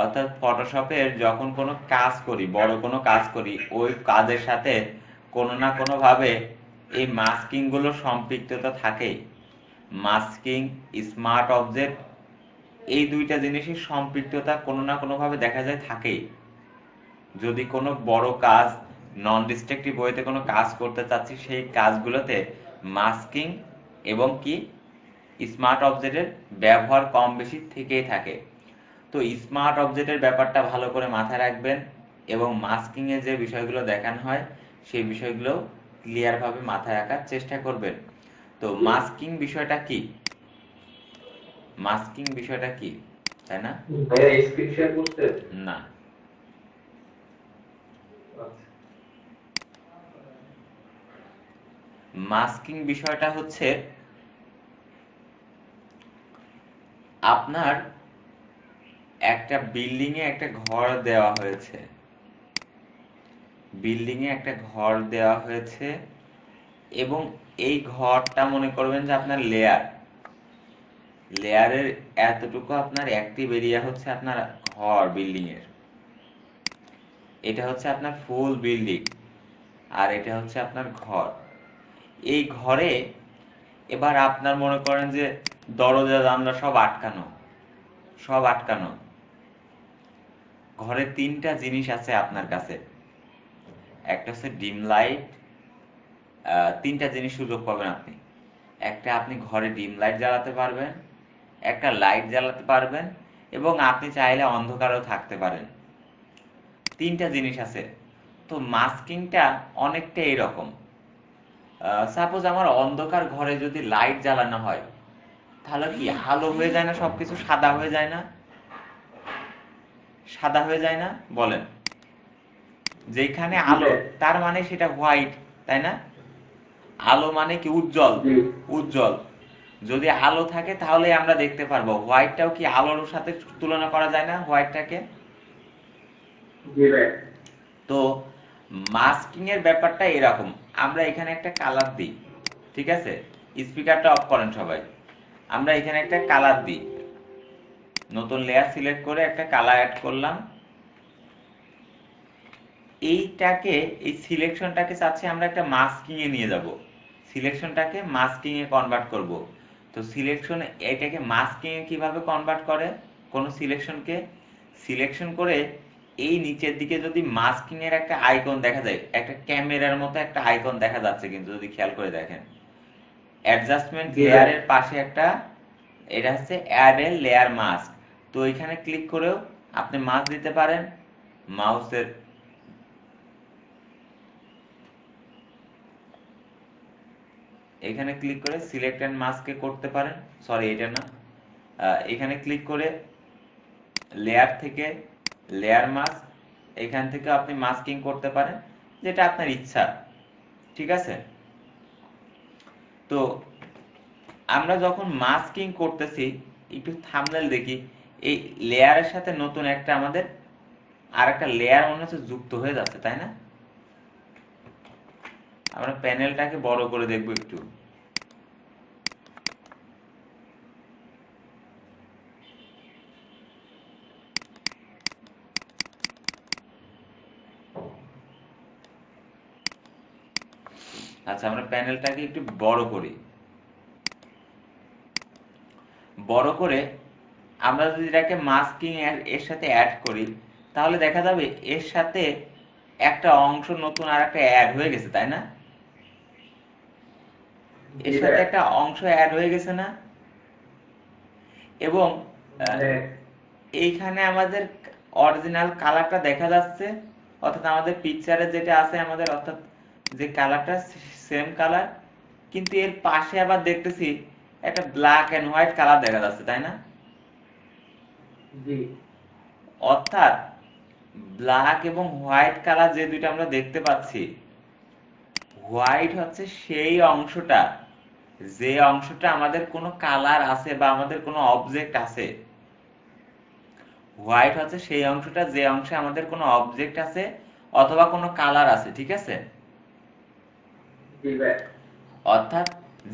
অর্থাৎ ফটোশপের যখন কোনো কাজ করি, বড় কোনো কাজ করি, ওই কাজের সাথে কোনো না কোনো ভাবে এই মাস্কিং গুলো সম্পৃক্ততা থাকেই। মাস্কিং, স্মার্ট অবজেক্ট, এই দুইটা জিনিসের সম্পৃক্ততা কোনো না কোনো ভাবে দেখা যায় থাকেই। যদি কোনো বড় কাজ, নন ডিস্ট্রাকটিভ ওয়েতে কোনো কাজ করতে চাচ্ছি, সেই কাজগুলোতে মাস্কিং এবং কি স্মার্ট অবজেক্টের ব্যবহার কম বেশি থেকেই থাকে। তো স্মার্ট অবজেক্টের ব্যাপারটা ভালো করে মাথায় রাখবেন এবং মাস্কিং এ যে বিষয়গুলো দেখানো হয় সেই বিষয়গুলো ক্লিয়ার ভাবে মাথায় রাখার চেষ্টা করবেন। তো মাস্কিং বিষয়টা কি, মাস্কিং বিষয়টা কি, তাই না? ভাইয়া স্ক্রিন শেয়ার করতে? না, আচ্ছা। মাস্কিং বিষয়টা হচ্ছে আপনার একটা বিল্ডিং এ একটা ঘর দেওয়া হয়েছে, বিল্ডিং এ একটা ঘর দেওয়া হয়েছে এবং এই ঘরটা মনে করবেন যে আপনার লেয়ার, লেয়ারের এতটুকু আপনার অ্যাক্টিভ এরিয়া হচ্ছে আপনার ঘর, বিল্ডিং এর। এটা হচ্ছে আপনার ফুল বিল্ডিং আর এটা হচ্ছে আপনার ঘর। এই ঘরে এবার আপনার মনে করেন যে দরজা জানলা সব আটকানো, সব আটকানো। ঘরে তিনটা জিনিস আছে আপনার কাছে। একটা হচ্ছে ডিম লাইট, তিনটা জিনিস সুযোগ পাবেন আপনি। একটা, আপনি ঘরে ডিম লাইট জ্বালাতে পারবেন, একটা লাইট জ্বালাতে পারবেন এবং আপনি চাইলে অন্ধকারেও থাকতে পারেন। তিনটা জিনিস আছে। তো মাস্কিংটা অনেকটা এরকম। সাপোজ আমার অন্ধকার ঘরে যদি লাইট জ্বালানো হয় তাহলে কি আলো হয়ে যায় না, সবকিছু সাদা হয়ে যায় না, সাদা হয়ে যায় না বলেন? যেখানে জি আলো ভাই। তার মানে সেটা হোয়াইট, তাই না? আলো মানে কি উজ্জ্বল, জি। উজ্জ্বল। যদি আলো থাকে তাহলে আমরা দেখতে পারবো। হোয়াইটটাও কি আলোর সাথে তুলনা করা যায় না হোয়াইটটাকে? জি ভাই। তো মাস্কিং এর ব্যাপারটা এরকম। আমরা এখানে একটা কালার দিই, ঠিক আছে? স্পিকারটা অফ করেন সবাই। আমরা এখানে একটা কালার দিই, নতুন লেয়ার সিলেক্ট করে একটা কালার অ্যাড করলাম। এইটাকে, এই সিলেকশনটাকে চাচ্ছি আমরা একটা মাস্কিং এ নিয়ে যাব, সিলেকশনটাকে মাস্কিং এ কনভার্ট করব। তো সিলেকশন এটাকে মাস্কিং এ কিভাবে কনভার্ট করে? কোন সিলেকশনকে সিলেকশন করে এই নিচের দিকে যদি মাস্কিং এর একটা আইকন দেখা যায়, একটা ক্যামেরার মতো একটা আইকন দেখা যাচ্ছে, কিন্তু যদি খেয়াল করে দেখেন অ্যাডজাস্টমেন্ট জি ভাই। লেয়ারের পাশে একটা, এটা হচ্ছে অ্যাড এ লেয়ার মাস্ক। তো এখানে ক্লিক করেও আপনি মাস্ক দিতে পারেন। মাউসের এখানে ক্লিক করে সিলেক্ট এন্ড মাস্কে করতে পারেন, সরি এটা না, এখানে ক্লিক করে লেয়ার থেকে লেয়ার মাস্ক, এখান থেকে আপনি মাস্কিং করতে পারেন, যেটা আপনার ইচ্ছা, ঠিক আছে? তো আমরা যখন মাস্কিং করতেছি, একটু থাম্বনেল দেখি, এই লেয়ারের সাথে নতুন একটা আমাদের আর একটা লেয়ার মনে হচ্ছে যুক্ত হয়ে যাচ্ছে, তাই না? আমরা প্যানেলটাকে বড় করে দেখবো একটু। আচ্ছা, আমরা প্যানেলটাকে একটু বড় করি। বড় করে আমরা যদি এটাকে মাস্কিং এর সাথে অ্যাড করি তাহলে দেখা যাবে এর সাথে একটা অংশ নতুন আর একটা অ্যাড হয়ে গেছে, তাই না? এর জি সাথে ভাই। একটা অংশ অ্যাড হয়ে গেছে না? এবং আহ, মানে এইখানে আমাদের অরিজিনাল কালারটা দেখা যাচ্ছে, অর্থাৎ আমাদের পিকচারে যেটা আছে আমাদের, অর্থাৎ যে কালারটা সেম কালার, কিন্তু এর পাশে আবার দেখতেছি একটা ব্ল্যাক এন্ড হোয়াইট কালার দেখা যাচ্ছে, তাই না? জি। অর্থাৎ ব্ল্যাক এবং হোয়াইট কালার যে দুইটা আমরা দেখতে পাচ্ছি, হোয়াইট হচ্ছে সেই অংশটা, যে অংশটা আমাদের কোনো কালার আছে বা আমাদের কোনো অবজেক্ট আছে। হোয়াইট হচ্ছে সেই অংশটা যে অংশে আমাদের কোনো অবজেক্ট আছে অথবা কোনো কালার আছে, ঠিক আছে? জি ভাই। অর্থাৎ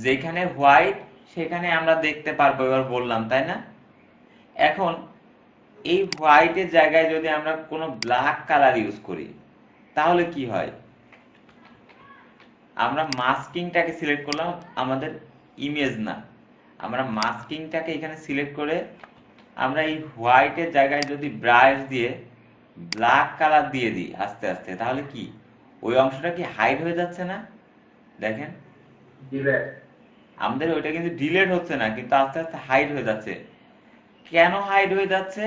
যেখানে হোয়াইট সেখানে আমরা দেখতে পারবো, এবার বললাম, তাই না? এখন এই হোয়াইটের জায়গায় যদি আমরা কোনো ব্ল্যাক কালার ইউজ করি তাহলে কি হয়? আমরা মাস্কিংটাকে সিলেক্ট করলাম, আমাদের ইমেজ না, আমরা মাস্কিংটাকে এখানে সিলেক্ট করে আমরা এই হোয়াইটের জায়গায় যদি ব্রাশ দিয়ে ব্ল্যাক কালার দিয়ে দিই আস্তে আস্তে, তাহলে কি ওই অংশটা কি হাইড হয়ে যাচ্ছে না? দেখেন জি ভাই। আমাদের ওইটা কিন্তু ডিলেট হচ্ছে না, কিন্তু আস্তে আস্তে হাইড হয়ে যাচ্ছে। কেন হাইড হয়ে যাচ্ছে?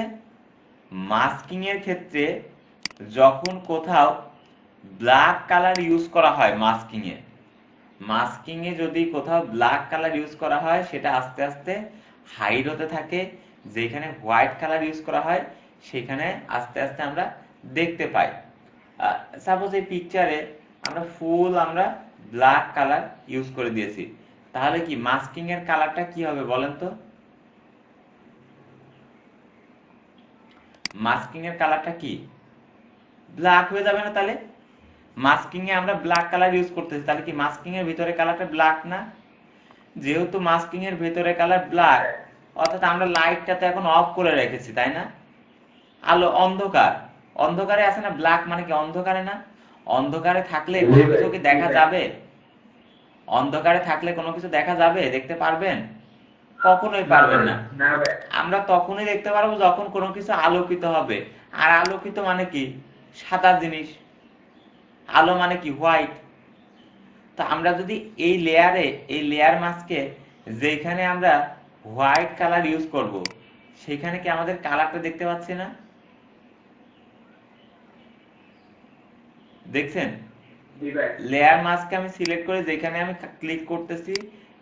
মাস্কিং এর ক্ষেত্রে যখন কোথাও ব্ল্যাক কালার ইউজ করা হয়, মাস্কিং এ যদি কোথাও ব্ল্যাক কালার ইউজ করা হয় সেটা আস্তে আস্তে হাইড হতে থাকে, যেখানে হোয়াইট কালার ইউজ করা হয় সেখানে আস্তে আস্তে আমরা দেখতে পাই। সাপোজ এই পিকচারে আমরা ব্ল্যাক কালার ইউজ করে দিয়েছি, তাহলে কি মাস্কিং এর কালারটা কি হবে বলেন তো? মাস্কিং এর কালারটা কি ব্ল্যাক হয়ে যাবে না? তাহলে মাস্কিং এ আমরা ব্ল্যাক কালার ইউজ করতেছি, তাহলে কি মাস্কিং এর ভিতরে কালারটা ব্ল্যাক না? যেহেতু মাস্কিং এর ভিতরে কালার ব্ল্যাক, অর্থাৎ আমরা লাইটটা তো এখন অফ করে রেখেছি, তাই না? আলো অন্ধকার, অন্ধকারে আছে না, ব্ল্যাক মানে কি অন্ধকারে না? অন্ধকারে থাকলে কোনো কিছু কি দেখা যাবে? অন্ধকারে থাকলে কোনো কিছু দেখা যাবে, দেখতে পারবেন? কখনোই পারবেন না। না ভাই। আমরা তখনই দেখতে পারবো যখন কোনো কিছু আলোকিত হবে, আর আলোকিত মানে কি সাদা জিনিস, আলো মানে কি হোয়াইট। তো আমরা যদি এই লেয়ার মাস্কে যেখানে আমরা হোয়াইট কালার ইউজ করব, সেখানে কি আমাদের কালারটা দেখতে পাচ্ছি না? দেখছেন? জি ভাই। লেয়ার মাস্কে আমি সিলেক্ট করে যেখানে আমি ক্লিক করতেছি,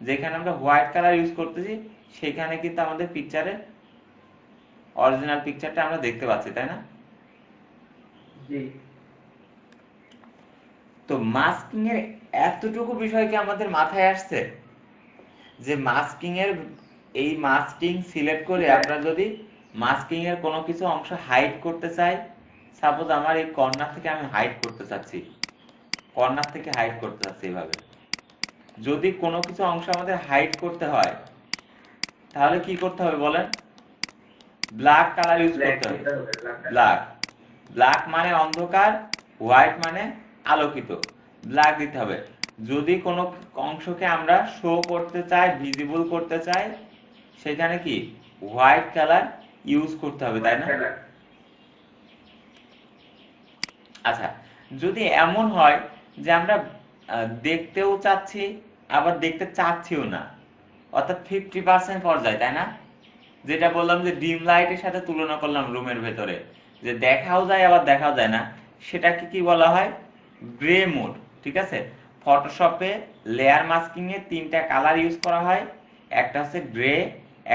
যেখানে আমরা হোয়াইট কালার ইউজ করতেছি, সেখানে কিন্তু আমাদের পিকচারের অরিজিনাল পিকচারটা আমরা দেখতে পাচ্ছি, তাই না? জি। তো মাস্কিং এর এতটুকু বিষয় কি আমাদের মাথায় আসছে যে এই মাস্কিং সিলেক্ট করে আমরা যদি মাস্কিং এর কোনো কিছু অংশ হাইড করতে চাই, সাপোজ আমার এই কর্নার থেকে আমি হাইড করতে চাচ্ছি, এভাবে যদি কোনো কিছু অংশ আমাদের হাইড করতে হয় তাহলে কি করতে হবে বলেন? ব্ল্যাক কালার ইউজ করতে হবে। ব্ল্যাক মানে অন্ধকার, হোয়াইট মানে আলোকিত, ব্ল্যাক দিতে হবে। যদি কোনো অংশকে আমরা শো করতে চাই, ভিজিবল করতে চাই, সেখানে কি হোয়াইট কালার ইউজ করতে হবে, তাই না? আচ্ছা, যদি এমন হয় যে আমরা দেখতেও চাচ্ছি আবার দেখতে চাচ্ছিও না, অর্থাৎ 50% পর্যায়ে, তাই না? যেটা বললাম যে ডিম লাইটের সাথে তুলনা করলাম রুমের ভেতরে, যে দেখাও যায় আবার দেখাও যায় না, সেটাকে কি বলা হয়? Grey mode. ঠিক আছে, ফটোশপে লেয়ার মাস্কিং এ তিনটা কালার ইউজ করা হয়, একটা হচ্ছে গ্রে,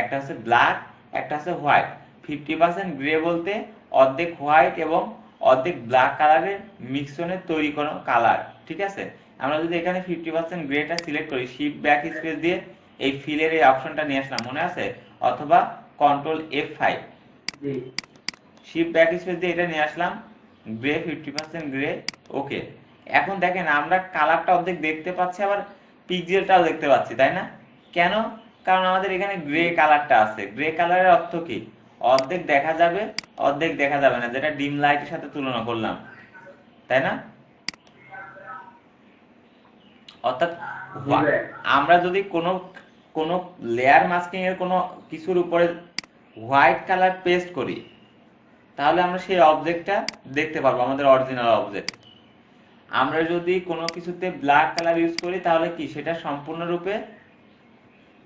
একটা হচ্ছে ব্ল্যাক, একটা হচ্ছে হোয়াইট। 50% গ্রে বলতে অর্ধেক হোয়াইট এবং অর্ধেক ব্ল্যাক কালারের মিক্সনে তৈরি কোনো কালার। ঠিক আছে, আমরা যদি এখানে 50% গ্রেটা সিলেক্ট করি, শিফট ব্যাক স্পেস দিয়ে এই ফিলের এই অপশনটা নিয়ে আসলাম, মনে আছে? অথবা control F5, shift back space দিয়ে এটা নিয়ে আসলাম, গ্রে 50% গ্রে, ওকে। এখন দেখেন আমরা কালারটা অর্ধেক দেখতে পাচ্ছি, আবার পিক্সেলটাও দেখতে পাচ্ছি, তাই না? কেন? কারণ আমাদের এখানে গ্রে কালারটা আছে। গ্রে কালারের অর্থ কি? অর্ধেক দেখা যাবে, অর্ধেক দেখা যাবে না, যেটা ডিম লাইটের সাথে তুলনা করলাম, তাই না? অর্থাৎ আমরা যদি কোনো লেয়ার মাস্কিং এর কোনো কিছুর উপরে হোয়াইট কালার পেস্ট করি, তাহলে আমরা সেই অবজেক্টটা দেখতে পারবো, আমাদের অরিজিনাল অবজেক্ট। আমরা যদি কোনো কিছুতে ব্ল্যাক কালার ইউজ করি, তাহলে কি সেটা সম্পূর্ণরূপে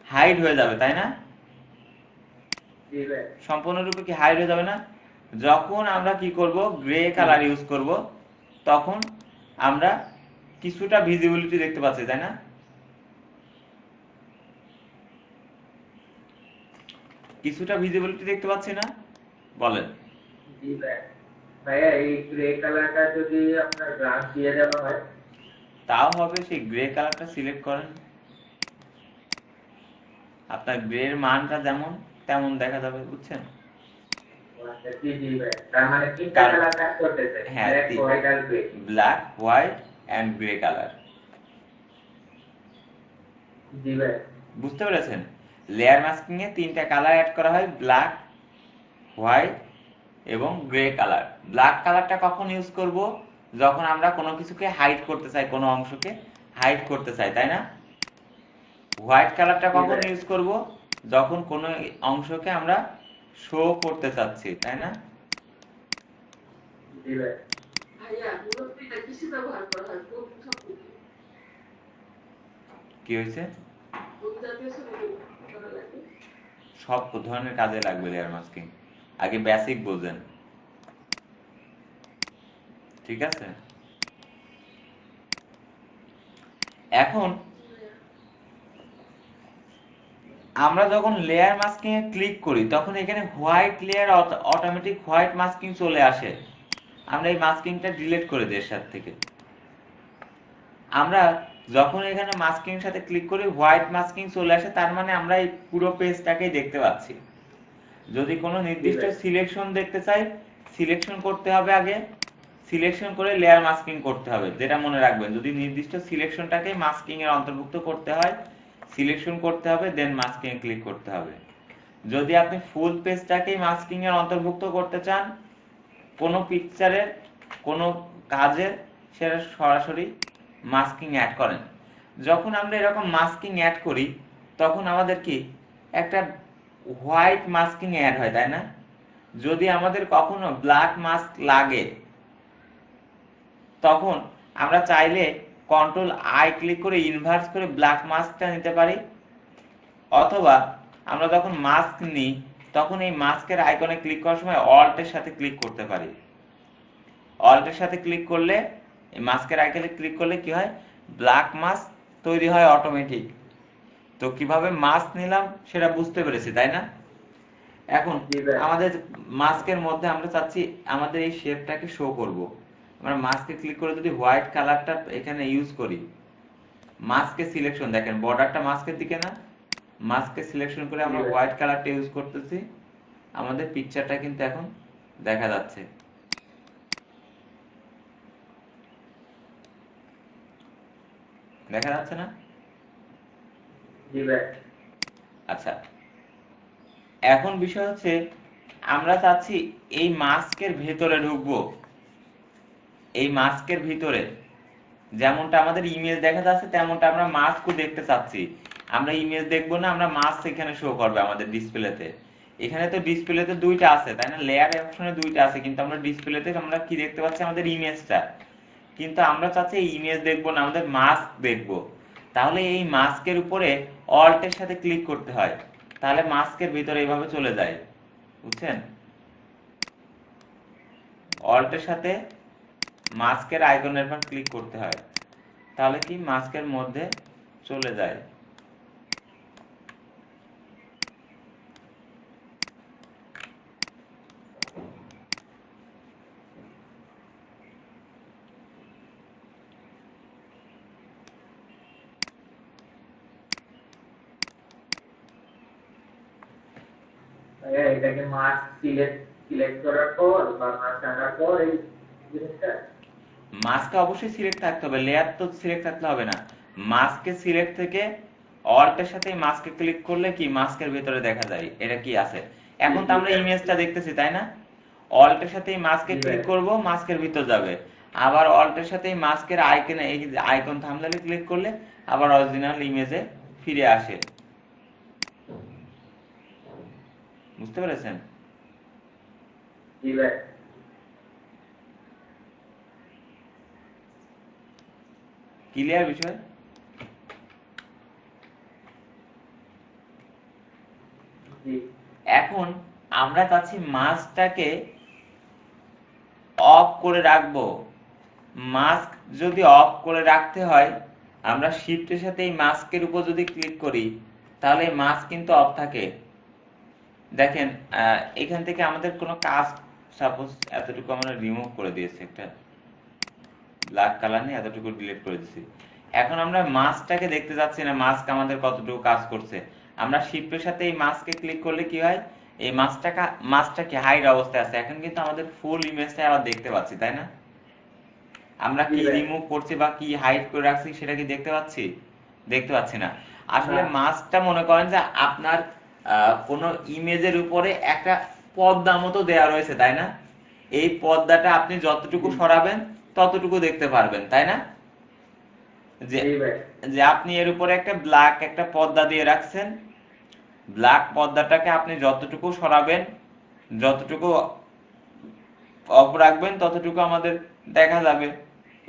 হাইড হয়ে যাবে, তাই না? সম্পূর্ণরূপে কি হাইড হয়ে যাবে না? যখন আমরা কি করব, গ্রে কালার ইউজ করব, তখন আমরা কিছুটা ভিজিবিলিটি দেখতে পাচ্ছি, তাই না? কিছুটা ভিজিবিলিটি দেখতে পাচ্ছি না, বলেন? ভাইয়া এই গ্রে কালারটা যদি আপনার ব্রাশ দিয়ে দেওয়া হয় তাও হবে। সেই গ্রে কালারটা সিলেক্ট করেন, আপনার গ্রের মানটা যেমন তেমন দেখা যাবে, বুঝছেন? হ্যাঁ, black, white and grey colour. বুঝতে পেরেছেন? লেয়ার মাস্কিং এ তিনটা কালার অ্যাড করা হয়, ব্ল্যাক, হোয়াইট এবং গ্রে কালার। ব্ল্যাক কালারটা কখন ইউজ করব? যখন আমরা কোনো কিছুকে হাইড করতে চাই, কোনো অংশকে হাইড করতে চাই, তাই না? হোয়াইট কালারটা জি কখন ভাই। ইউজ করব? যখন কোনো অংশকে আমরা শো করতে চাচ্ছি, তাই না? জি ভাই। ভাইয়া মূলত এটা কিসে ব্যবহার করা হয়? কোন শব্দটি? কি হয়েছে? কোন জাতীয় ছবি করা লাগে? সব ধরনের কাজে লাগবে লেয়ার মাস্কিং। আগে বেসিক বোঝেন, ঠিক আছে? এখন আমরা যখন লেয়ার মাস্কিং এ ক্লিক করি তখন এখানে white layer automatic white masking চলে আসে। আমরা এই মাস্কিংটা ডিলিট করে দিই এর সাথে থেকে। আমরা যখন এখানে মাস্কিং এর সাথে ক্লিক করি হোয়াইট মাস্কিং চলে আসে, তার মানে আমরা এই পুরো পেজটাকেই দেখতে পাচ্ছি। যদি কোনো নির্দিষ্ট সিলেকশন দেখতে চাই, সিলেকশন করতে হবে আগে, সিলেকশন করে লেয়ার মাস্কিং করতে হবে। যেটা মনে রাখবেন, যদি নির্দিষ্ট সিলেকশনটাকে মাস্কিং এর অন্তর্ভুক্ত করতে হয়, সিলেকশন করতে হবে, দেন মাস্কিং এ ক্লিক করতে হবে। যদি আপনি ফুল পেজটাকেই মাস্কিং এর অন্তর্ভুক্ত করতে চান, কোনো পিকচারের কোনো কাজের, সেটা সরাসরি মাস্কিং অ্যাড করেন। যখন আমরা এরকম মাস্কিং অ্যাড করি তখন আমাদের কি একটা হোয়াইট মাস্কিং অ্যাড হয়, তাই না? যদি আমাদের কখনো ব্ল্যাক মাস্ক লাগে তখন আমরা চাইলে কন্ট্রোল আই ক্লিক করে ইনভার্স করে ব্ল্যাক মাস্কটা নিতে পারি, অথবা আমরা যখন মাস্ক নিই তখন এই মাস্কের আইকনে ক্লিক করার সময় অল্টের সাথে ক্লিক করতে পারি। অল্টের সাথে ক্লিক করলে, এই মাস্কের আইকনে ক্লিক করলে কি হয়, ব্ল্যাক মাস্ক তৈরি হয় অটোমেটিক। তো কিভাবে মাস্ক নিলাম সেটা বুঝতে পেরেছি, তাই না? এখন জি ভাই। আমাদের মাস্কের মধ্যে আমরা চাচ্ছি আমাদের এই শেপটাকে শো করব। আমরা মাস্কে ক্লিক করে যদি হোয়াইট কালারটা এখানে ইউজ করি, মাস্কে সিলেকশন দেখেন, বর্ডারটা মাস্কের দিকে না, মাস্কে সিলেকশন করে আমরা জি ভাই। হোয়াইট কালারটা ইউজ করতেছি, আমাদের পিকচারটা কিন্তু এখন দেখা যাচ্ছে। দেখা যাচ্ছে না? জি ভাই। আচ্ছা, এখন বিষয় হচ্ছে আমরা চাচ্ছি এই মাস্কের ভেতরে ঢুকবো। এই মাস্কের ভিতরে যেমনটা আমাদের ইমেজ দেখা যাচ্ছে তেমনটা আমরা মাস্কও দেখতে চাচ্ছি। আমরা ইমেজ দেখবো না, আমরা মাস্ক এখানে শো করবে আমাদের ডিসপ্লেতে। এখানে তো ডিসপ্লেতে দুইটা আছে, তাই না? লেয়ার অপশনে দুইটা আছে, কিন্তু আমরা ডিসপ্লেতে আমরা কি দেখতে পাচ্ছি, আমাদের ইমেজটা। কিন্তু আমরা চাচ্ছি এই ইমেজ দেখবো না, আমাদের মাস্ক দেখবো। তাহলে এই মাস্কের উপরে অল্টের সাথে ক্লিক করতে হয়, তাহলে মাস্কের ভিতরে এইভাবে চলে যায়, বুঝছেন? অল্টের সাথে মাস্কের আইকনের উপর ক্লিক করতে হয়, তাহলে কি মাস্কের মধ্যে চলে যায়। ভাইয়া এটাকে মাস্ক সিলেক্ট করার পর বা মাস্ক আনার পর এই জিনিসটা। মাস্কে অবশ্যই সিলেক্ট থাকতে হবে, লেয়ার তো সিলেক্ট থাকলে হবে না। মাস্কে সিলেক্ট থেকে অল্টের সাথে মাস্কে ক্লিক করলে কি মাস্কের ভিতরে দেখা যায় এটা কি আছে। এখন তো আমরা ইমেজটা দেখতেছি, তাই না? অল্টের সাথে মাস্কে জি ক্লিক ভাই। করব, মাস্কের ভিতর যাবে। আবার অল্টের সাথে মাস্কের আইকনে, এই আইকন থাম্বনেলে ক্লিক করলে আবার অরিজিনাল ইমেজে ফিরে আসে। বুঝতে পেরেছেন? জি ভাই। ক্লিয়ার বিষয়? জি। এখন আমরা চাচ্ছি মাস্কটাকে অফ করে রাখবো। মাস্ক যদি অফ করে রাখতে হয়, আমরা শিফটের সাথে এই মাস্কের উপর যদি ক্লিক করি তাহলে মাস্ক কিন্তু অফ থাকে। দেখেন এখান থেকে আমাদের কোনো কাজ, সাপোজ এতটুকু আমরা রিমুভ করে দিয়েছি, একটা ব্ল্যাক কালার নিয়ে এতটুকু ডিলিট করে দিয়েছি। এখন আমরা মাস্কটাকে দেখতে যাচ্ছি না, মাস্ক আমাদের কতটুকু কাজ করছে। আমরা শিফটের সাথে এই মাস্কে ক্লিক করলে কি হয়, এই মাস্কটা কি হাইড অবস্থায় আছে। এখন কিন্তু আমাদের ফুল ইমেজটা আবার দেখতে পাচ্ছি, তাই না? আমরা কি রিমুভ করছি বা কি হাইড করে রাখছি সেটা কি দেখতে পাচ্ছি? দেখতে পাচ্ছি না। আসলে মাস্কটা মনে করেন যে আপনার কোন ইমেজের উপরে একটা পর্দা মতো দেয়া রয়েছে, তাই না? এই পর্দাটা আপনি যতটুকু সরাবেন ততটুকু দেখতে পারবেন, তাই না? যে জি ভাই। যে আপনি এর উপরে একটা ব্ল্যাক একটা পর্দা দিয়ে রাখছেন, ব্ল্যাক পর্দাটাকে আপনি যতটুকু সরাবেন, যতটুকু অফ রাখবেন ততটুকু আমাদের দেখা যাবে।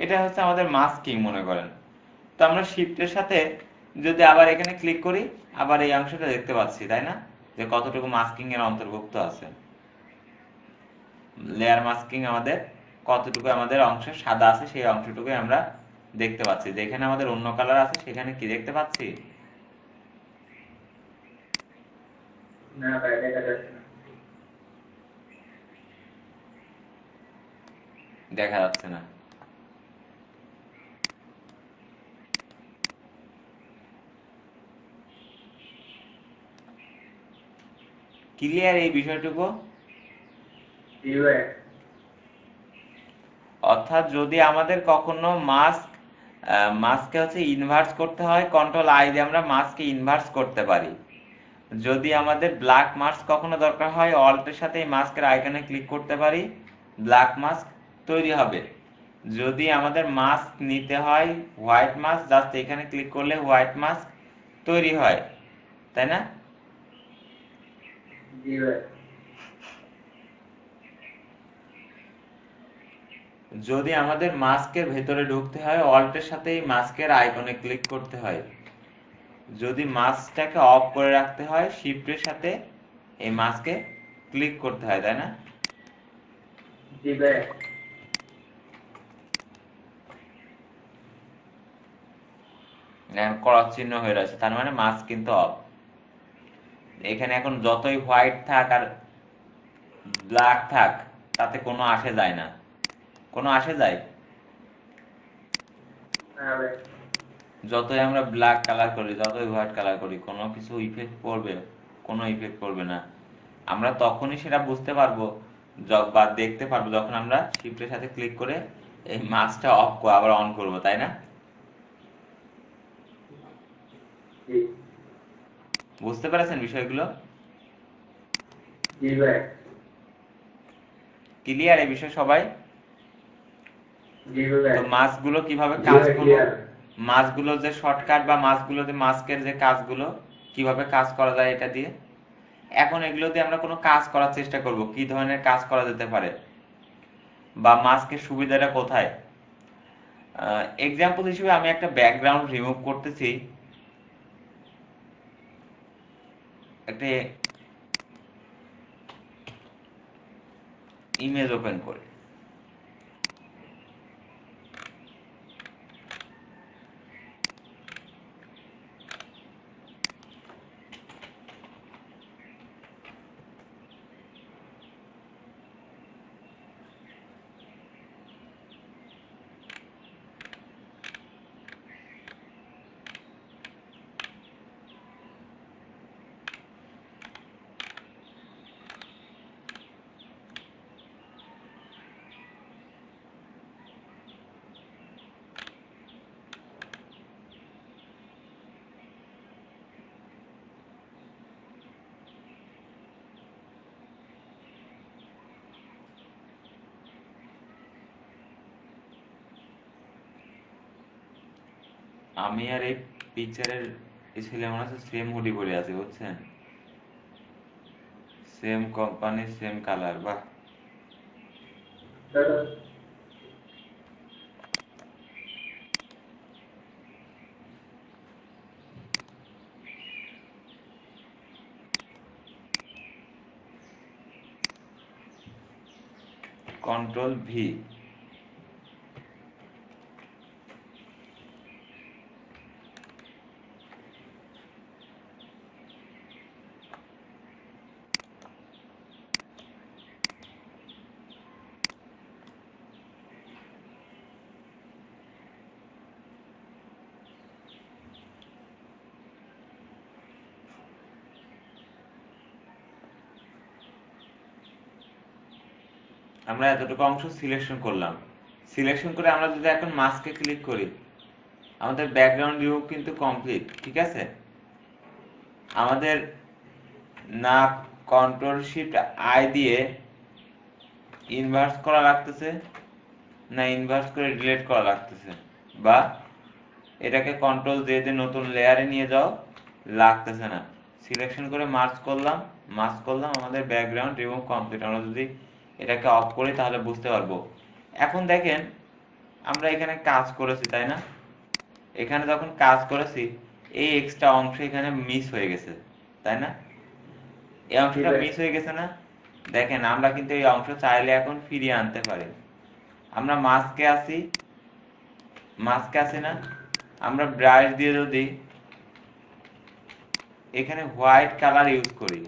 এটা হচ্ছে আমাদের মাস্কিং মনে করেন। তো আমরা শিফটের সাথে যদি আবার এখানে ক্লিক করি, আবার এই অংশটা দেখতে পাচ্ছি, তাই না? যে কতটুকু মাস্কিং এর অন্তর্ভুক্ত আছে। লেয়ার মাস্কিং আমাদের কতটুকু আমাদের অংশে সাদা আছে সেই অংশটুকুই আমরা দেখতে পাচ্ছি। যেখানে আমাদের অন্য কালার আছে সেখানে কি দেখতে পাচ্ছি? না ভাই, দেখা যাচ্ছে না। দেখা যাচ্ছে না। ক্লিয়ার এই বিষয়টুকু? জি ভাই। অর্থাৎ যদি আমাদের কখনো মাস্ককে হচ্ছে ইনভার্স করতে হয়, কন্ট্রোল আই দিয়ে আমরা মাস্ককে ইনভার্স করতে পারি। যদি আমাদের ব্ল্যাক মাস্ক কখনো দরকার হয়, অল্টের সাথে এই মাস্কের আইকনে ক্লিক করতে পারি, ব্ল্যাক মাস্ক তৈরি হবে। যদি আমাদের মাস্ক নিতে হয় হোয়াইট মাস্ক, জাস্ট এখানে ক্লিক করলে হোয়াইট মাস্ক তৈরি হয়, তাই না? জি ভাই। যদি আমাদের মাস্কের ভেতরে ঢুকতে হয়, অল্টের সাথে এই মাস্কের আইকনে ক্লিক করতে হয়। যদি মাস্কটাকে অফ করে রাখতে হয়, শিফটের সাথে এই মাস্কে ক্লিক করতে হয়, তাই না? জি ভাই। ক্রস চিহ্ন হয়ে রয়েছে, তার মানে মাস্ক কিন্তু অফ। এখানে এখন যতই হোয়াইট থাক আর ব্ল্যাক থাক তাতে কোনো আসে যায় না। কোনো আসে যায়? না ভাই। যতই আমরা ব্ল্যাক কালার করি, যতই হোয়াইট কালার করি, কোনো কিছু ইফেক্ট পড়বে? কোনো ইফেক্ট পড়বে না। আমরা তখনই সেটা বুঝতে পারবো বা দেখতে পারবো যখন আমরা শিফটের সাথে ক্লিক করে এই মাস্কটা অফ আবার অন করব, তাই না? জি। বুঝতে পেরেছেন বিষয়গুলো? জি ভাই। ক্লিয়ার এই বিষয় সবাই? জি ভাই। তো মাস্কগুলো কিভাবে জি কাজ ভাই, করব, ক্লিয়ার। মাস্কগুলো যে শর্টকাট বা মাস্কগুলোতে মাস্কের যে কাজগুলো কিভাবে কাজ করা যায় এটা দিয়ে, এখন এগুলো দিয়ে আমরা কোনো কাজ করার চেষ্টা করব, কি ধরনের কাজ করা যেতে পারে বা মাস্কের সুবিধাটা কোথায়। এক্সাম্পল হিসেবে আমি একটা ব্যাকগ্রাউন্ড রিমুভ করতেছি, একটা ইমেজ ওপেন করে। আমি আর এই পিকচারের এই ছেলে মনে হচ্ছে সেম হুডি পরে আছে, বুঝছেন? সেম কোম্পানি, সেম কালার, বাহ। Control V. আমরা এতটুকু অংশ সিলেকশন করলাম। সিলেকশন করে আমরা যদি এখন মাস্কে ক্লিক করি, আমাদের ব্যাকগ্রাউন্ড রিমুভ কিন্তু কমপ্লিট, ঠিক আছে? আমাদের না কন্ট্রোল শিফট আই দিয়ে ইনভার্স করা লাগতেছে না ইনভার্স করে ডিলিট করা লাগতেছে, বা এটাকে কন্ট্রোল জে দিয়ে নতুন লেয়ারে নিয়ে যাও লাগতেছে না। সিলেকশন করে মার্জ করলাম, আমাদের ব্যাকগ্রাউন্ড রিমুভ কমপ্লিট। আমরা যদি এটাকে অফ করি তাহলে বুঝতে পারবো। এখন দেখেন আমরা এখানে কাজ করেছি তাই না, এখানে যখন কাজ করেছি এই এক্সট্রা অংশ এখানে মিস হয়ে গেছে তাই না, এই অংশটা মিস হয়ে গেছে না। দেখেন আমরা কিন্তু এই অংশ চাইলে এখন ফিরিয়ে আনতে পারি। আমরা মাস্কে আসি না, আমরা ব্রাশ দিয়ে যদি এখানে হোয়াইট কালার ইউজ করি,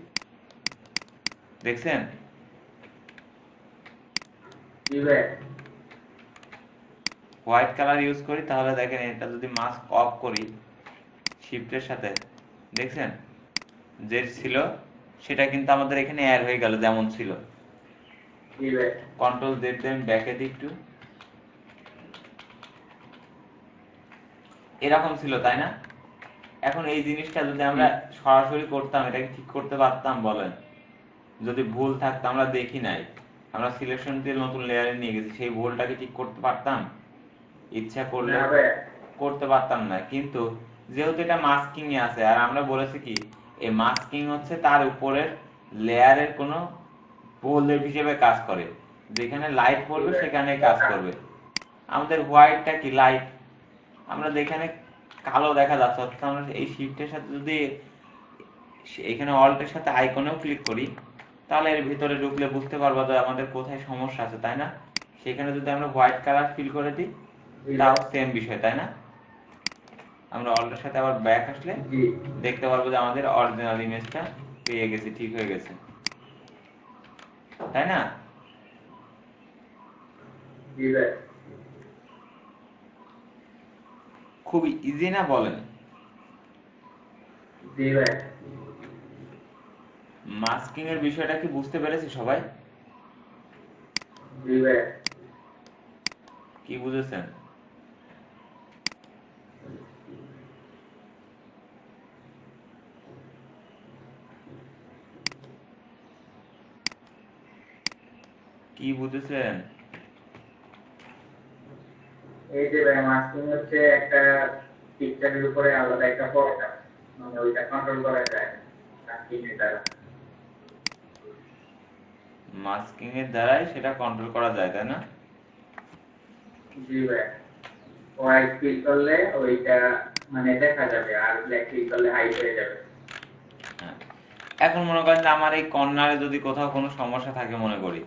দেখছেন হোয়াইট কালার ইউজ করি, তাহলে দেখেন এটা যদি মাস্ক অফ করি শিফটের সাথে, দেখছেন যে ছিল সেটা কিন্তু আমাদের এখানে অ্যাড হয়ে গেল যেমন ছিল। কন্ট্রোল জেড দিয়ে আমি ব্যাকে দিই একটু, এরকম ছিল তাই না। এখন এই জিনিসটা যদি আমরা সরাসরি করতাম এটাকে ঠিক করতে পারতাম বলেন, যদি ভুল থাকতো আমরা দেখি নাই, আমরা সিলেকশন দিয়ে নতুন লেয়ারে নিয়ে গেছি, সেই ভুলটাকে ঠিক করতে পারতাম? ইচ্ছা করলে করতে পারতাম না। কিন্তু যেহেতু এটা মাস্কিং এ আছে আর আমরা বলেছি কি এই মাস্কিং হচ্ছে তার উপরের লেয়ারের কোনো প্রলেপ হিসেবে কাজ করে, যেখানে লাইট পড়বে সেখানে কাজ করবে। আমাদের হোয়াইটটা কি লাইট, আমরা যেখানে কালো দেখা যাচ্ছে, অর্থাৎ আমরা এই শিফটের সাথে যদি এখানে অল্টের সাথে আইকনেও ক্লিক করি তাহলে এর ভিতরে ঢুকলে বুঝতে পারবো যে আমাদের কোথায় সমস্যা আছে তাই না। সেখানে যদি আমরা হোয়াইট কালার ফিল করে দিই তাও সেম বিষয় তাই না। আমরা অল্টের সাথে আবার ব্যাক আসলে দেখতে পারবো যে আমাদের অরিজিনাল ইমেজটা পেয়ে গেছি, ঠিক হয়ে গেছে তাই না। খুবই ইজি না বলেন। মাস্কিং এর বিষয়টা কি বুঝতে পেরেছি সবাই? কি বুঝেছেন? কি বুঝেছেন? এই যে ভাই মাস্কিং হচ্ছে একটা পিকচারের উপরে আলাদা একটা পর্দা, মানে ওইটা কন্ট্রোল করা যায় মাস্কিং এর দ্বারা। মাস্কিং এর দ্বারাই সেটা কন্ট্রোল করা যায় তাই না। জি ভাই, হোয়াইট ক্লিক করলে ওইটা মানে দেখা যাবে আর ব্ল্যাক ক্লিক করলে হাইড হয়ে যাবে। হ্যাঁ। এখন মনে করেন যে আমার এই কর্নারে যদি কোথাও কোনো সমস্যা থাকে মনে করি,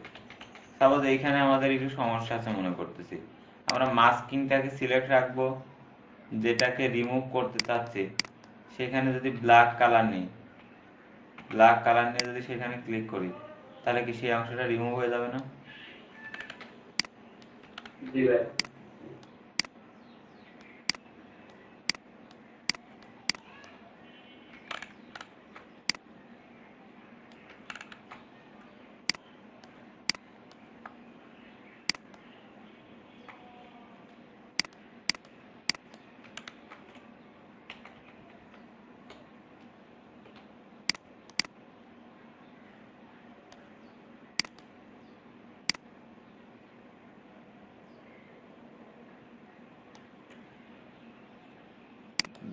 সাপোজ এইখানে আমাদের একটু সমস্যা আছে মনে করতেছি, আমরা মাস্কিংটাকে সিলেক্ট রাখবো, যেটাকে রিমুভ করতে চাচ্ছি সেখানে যদি ব্ল্যাক কালার নিই, ব্ল্যাক কালার নিয়ে যদি সেখানে ক্লিক করি তাহলে কি সেই অংশটা রিমুভ হয়ে যাবে না। জি ভাই।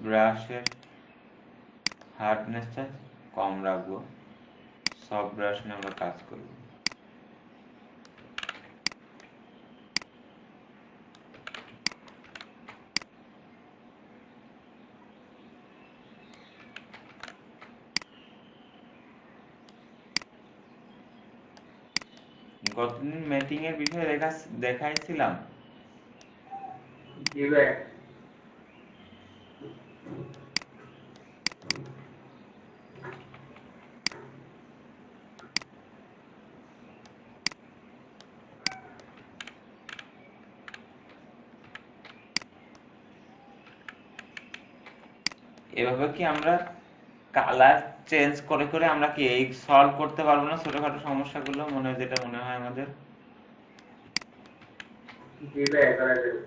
ব্রাশের হার্ডনেসটা কম রাখবো, সফট ব্রাশ নিয়ে আমরা কাজ করব। গতদিন ম্যাটিং এর বিষয়ে দেখাইছিলাম। জি ভাই। এভাবে কি আমরা কালার চেঞ্জ করে করে আমরা কি এই সলভ করতে পারবো না ছোটখাটো সমস্যাগুলো, যেটা মনে হয় আমাদের। জি ভাই, করা যাবে।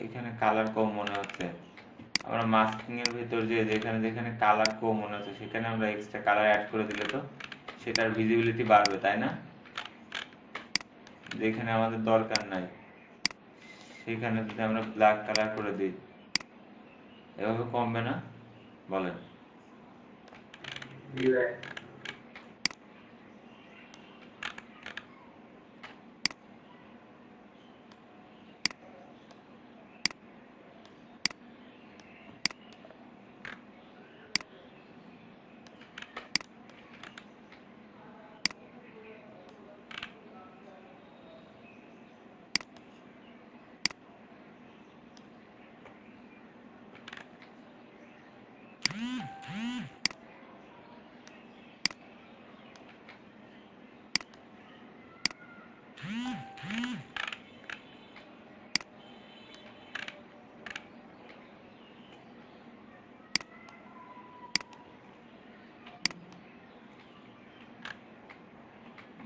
এখানে কালার কম মনে হচ্ছে। আমরা মাস্কিং এর ভিতর যে যেখানে যেখানে কালার কম মনে হচ্ছে সেখানে আমরা এক্সট্রা কালার অ্যাড করে দিলে তো সেটার ভিজিবিলিটি বাড়বে, তাই না? যেখানে আমাদের দরকার নাই সেখানে যদি আমরা ব্ল্যাক কালার করে দিই এভাবে কমবে না? বলেন। জি ভাই।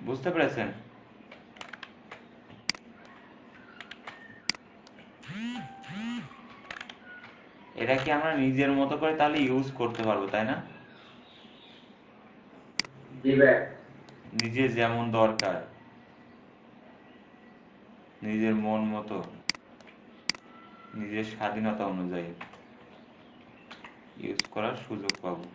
বুঝতে পেরেছেন? এটা কি আমরা নিজের মতো করে তাহলে ইউজ করতে পারবো, তাই না? জি ভাই। নিজের যেমন দরকার নিজের মন মতো নিজের স্বাধীনতা অনুযায়ী ইউজ করার সুযোগ পাবো।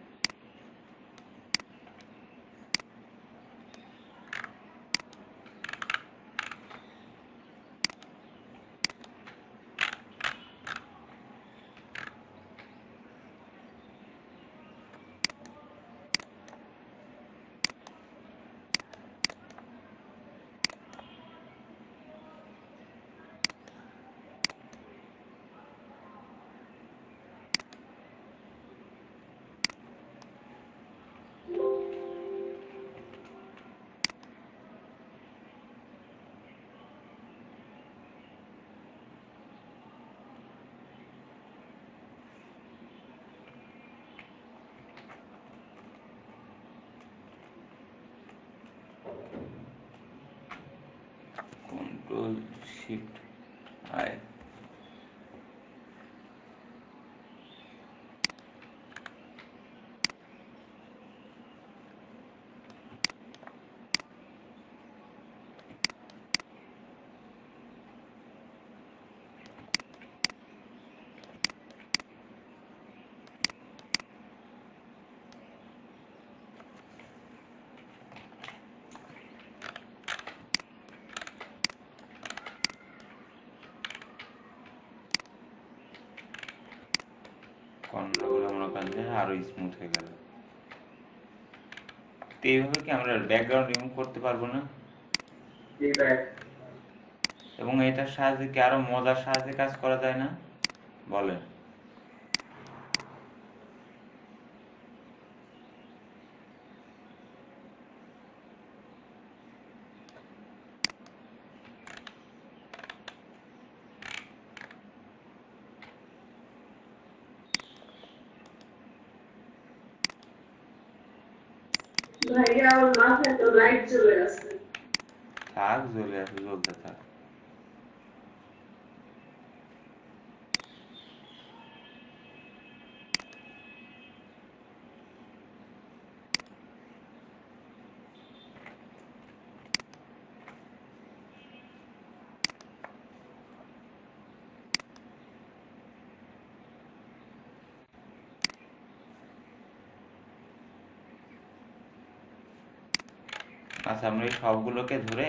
Control shift I. কর্নারগুলো মনে করেন যে আরো স্মুথ হয়ে গেল। তো এইভাবে কি আমরা ব্যাকগ্রাউন্ড রিমুভ করতে পারবো না? জি ভাই। এবং এটার সাহায্যে কি আরো মজার সাহায্যে কাজ করা যায় না? বলেন। ভাইয়া আমার মাথায় তো লাইট চলে আসছে। থাক, জ্বলে আসে, জ্বলতে থাক। আচ্ছা, আমরা এই সবগুলোকে ধরে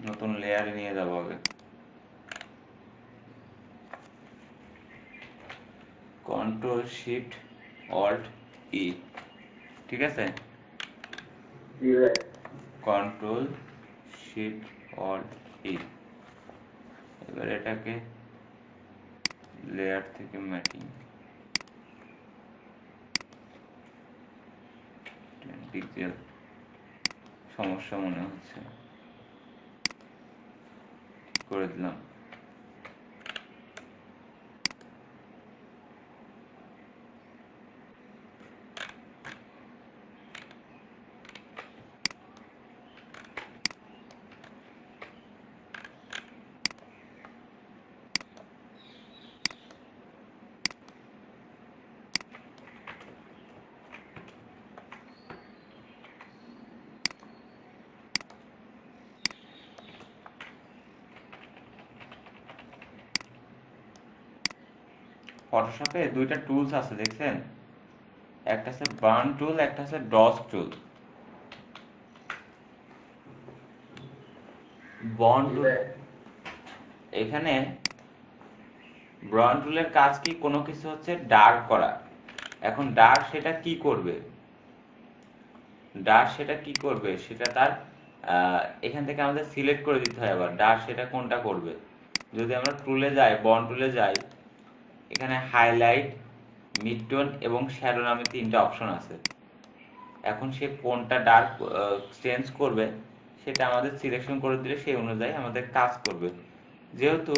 নতুন লেয়ারে নিয়ে যাবো আগে। কন্ট্রোল শিফট অল্ট ই, ঠিক আছে? জি ভাই। কন্ট্রোল শিফট অল্ট ই। এবার এটাকে লেয়ার থেকে ম্যাটিং পিক্সেল সমস্যা মনে হচ্ছে, ঠিক করে দিলাম। ফটোশপে দুইটা টুলস আছে দেখছেন, একটা আছে বার্ন টুল, একটা আছে ডস টুল। বার্ন টুল, এখানে বার্ন টুলের কাজ কি, কোনো কিছু হচ্ছে ডার্ক করা। এখন ডার্ক সেটা কি করবে, সেটা তার এখান থেকে আমাদের সিলেক্ট করে দিতে হয় আবার ডার্ক সেটা কোনটা করবে। যদি আমরা টুলে যাই, বর্ন টুলে যাই, এখানে হাইলাইট, মিড টোন এবং শ্যাডো নামে তিনটা অপশন আছে। এখন সে কোনটা ডার্ক চেঞ্জ করবে সেটা আমাদের সিলেকশন করে দিলে সেই অনুযায়ী আমাদের কাজ করবে। যেহেতু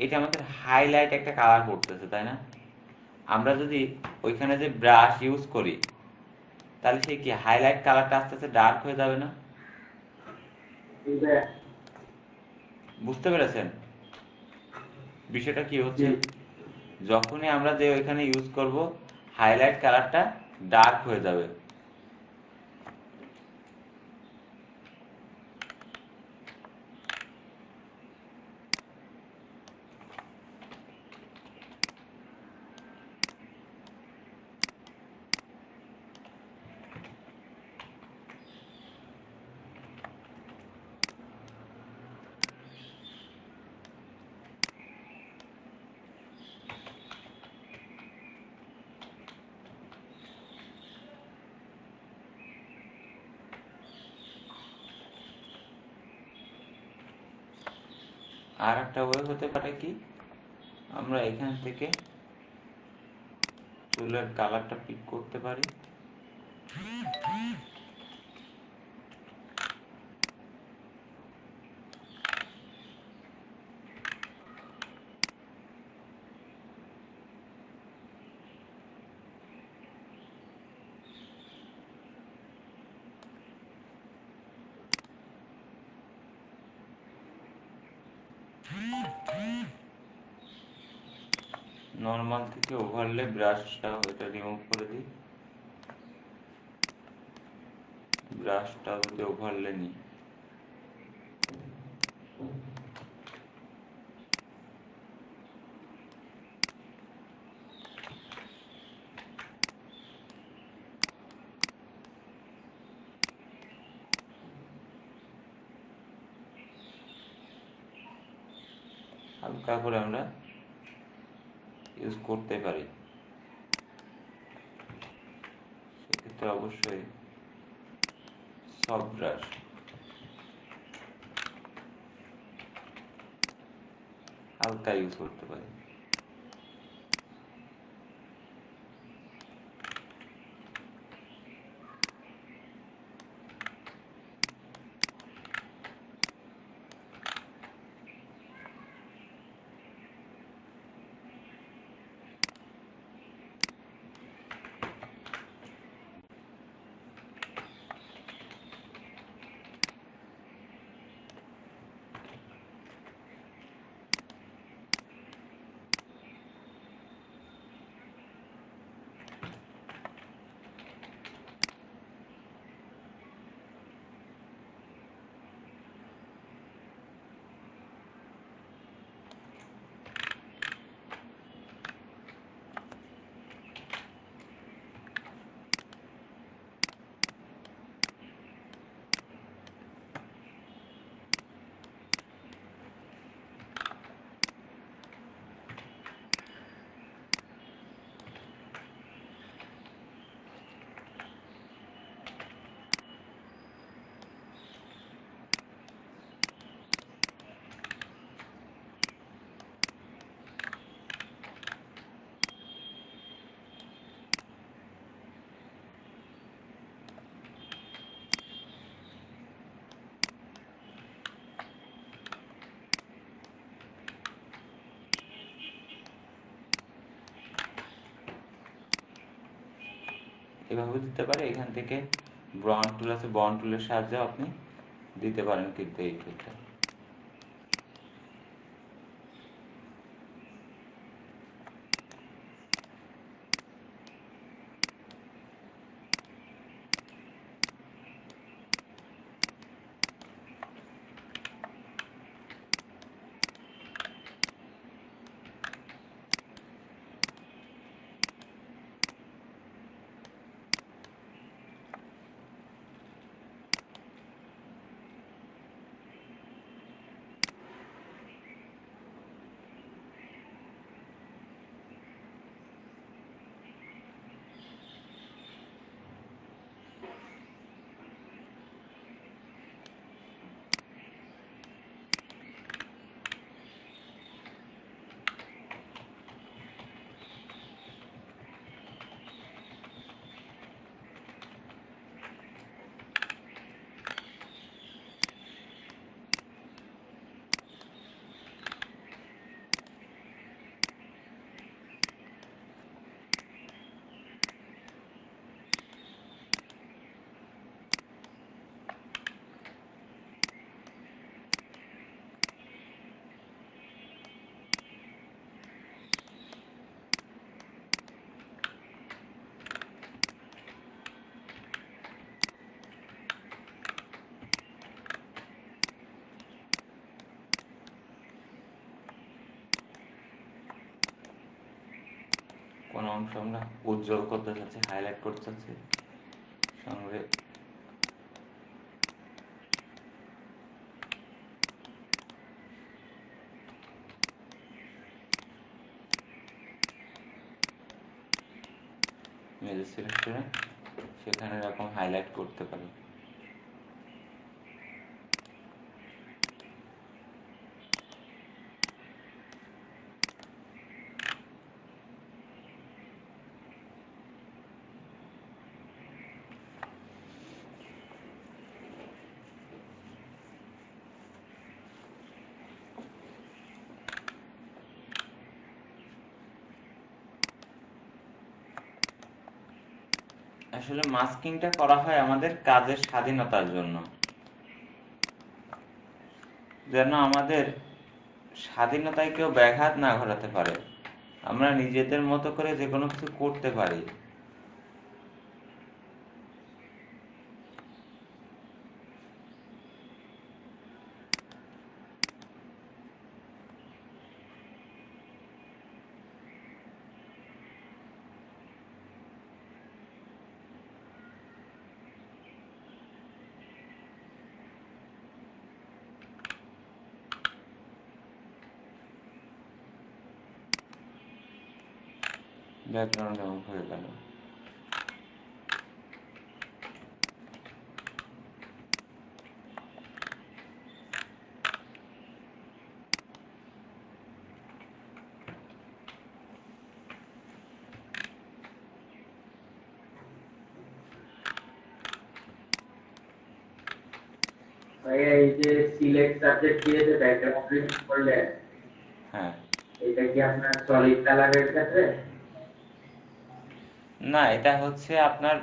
এটা আমাদের হাইলাইট একটা কালার করতেছে, তাই না? আমরা যদি ওইখানে যে ব্রাশ ইউজ করি তাহলে সে কি হাইলাইট কালারটা আস্তে আস্তে ডার্ক হয়ে যাবে না? বুঝতে পেরেছেন বিষয়টা কি হচ্ছে? যখনই আমরা যে ওইখানে ইউজ করব হাইলাইট কালারটা ডার্ক হয়ে যাবে। আর একটা ওয়ে হতে পারে কি, আমরা এখান থেকে চুলের কালারটা পিক করতে পারি। নর্মাল থেকে ওভারলে ব্রাশটা এটা রিমুভ করে দিই, ব্রাশটা যদি ওভারলে নিই, হালকা করে আমরা ইউজ করতে পারি। সেক্ষেত্রে অবশ্যই সফট ব্রাশ হালকা ইউজ করতে পারি। এভাবে দিতে পারে। এখান থেকে ব্রন টুল আছে, ব্রন টুলের সাহায্যে আপনি দিতে পারেন কিন্তু এই টুলটা। কোন অংশ আমরা উজ্জ্বল করতে চাচ্ছি, হাইলাইট করতে চাচ্ছি, সঙ্গে ইমেজ সিলেক্ট করে সেখানে এরকম হাইলাইট করতে পারি। আসলে মাস্কিংটা করা হয় আমাদের কাজের স্বাধীনতার জন্য, যেন আমাদের স্বাধীনতায় কেউ ব্যাঘাত না ঘটাতে পারে, আমরা নিজেদের মতো করে যে কোনো কিছু করতে পারি। ব্যাকগ্রাউন্ড এমন হয়ে গেল। ভাইয়া এই যে সিলেক্ট সাবজেক্ট দিয়ে যে ব্যাকগ্রাউন্ড রিমুভ করলেন, হ্যাঁ, এটা কি আপনার সলিড কালারের ক্ষেত্রে? না, এটা হচ্ছে আপনার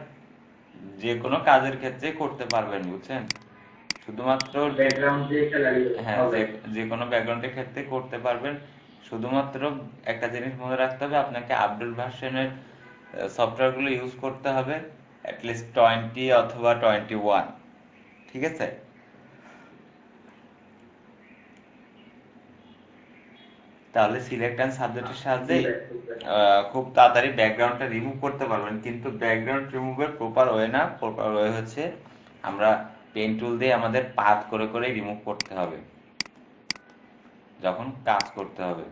যে কোনো কাজের ক্ষেত্রে করতে পারবেন, বুঝছেন? শুধুমাত্র ব্যাকগ্রাউন্ড যে কালার হ্যাঁ, হবে। যে কোনো ব্যাকগ্রাউন্ডের ক্ষেত্রে করতে পারবেন। শুধুমাত্র একটা জিনিস মনে রাখতে হবে, আপনাকে আপডেট ভার্সনের সফটওয়্যারগুলো ইউজ করতে হবে, অ্যাটলিস্ট 20 অথবা 21, ঠিক আছে? তাহলে সিলেক্ট অ্যান্ড সাবজেক্টের সাহায্যে খুব তাড়াতাড়ি ব্যাকগ্রাউন্ডটা রিমুভ করতে পারবেন। কিন্তু ব্যাকগ্রাউন্ড রিমুভের প্রপার ওয়ে না, প্রপার ওয়ে হচ্ছে আমরা পেন টুল দিয়ে আমাদের পাথ করে করে রিমুভ করতে হবে যখন কাজ করতে হবে।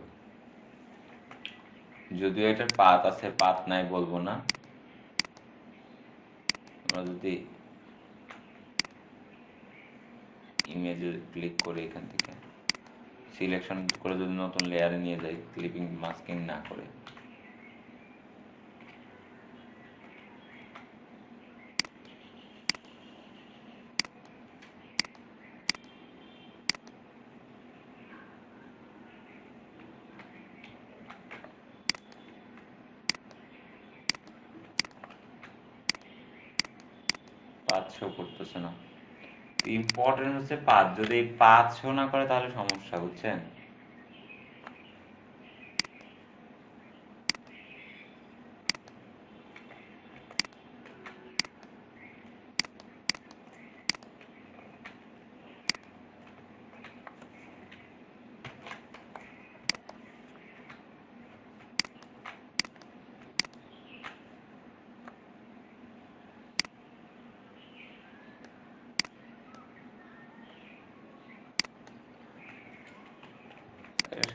যদিও এটার পাথ আছে, পাথ নাই বলবো না। আমরা যদি ইমেজে ক্লিক করে এখান থেকে সিলেকশন করে যদি নতুন লেয়ারে নিয়ে যাই, ক্লিপিং মাস্কিং না করে, পাথ শো করতেছে না। ইম্পর্টেন্ট হচ্ছে পাথ, যদি পাথ শো না করে তাহলে সমস্যা, বুঝছেন?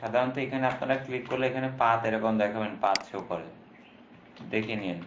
সাধারণত এখানে আপনারা ক্লিক করলে এখানে পাথ এরকম দেখাবেন, পাথ শো করে, দেখে নিন।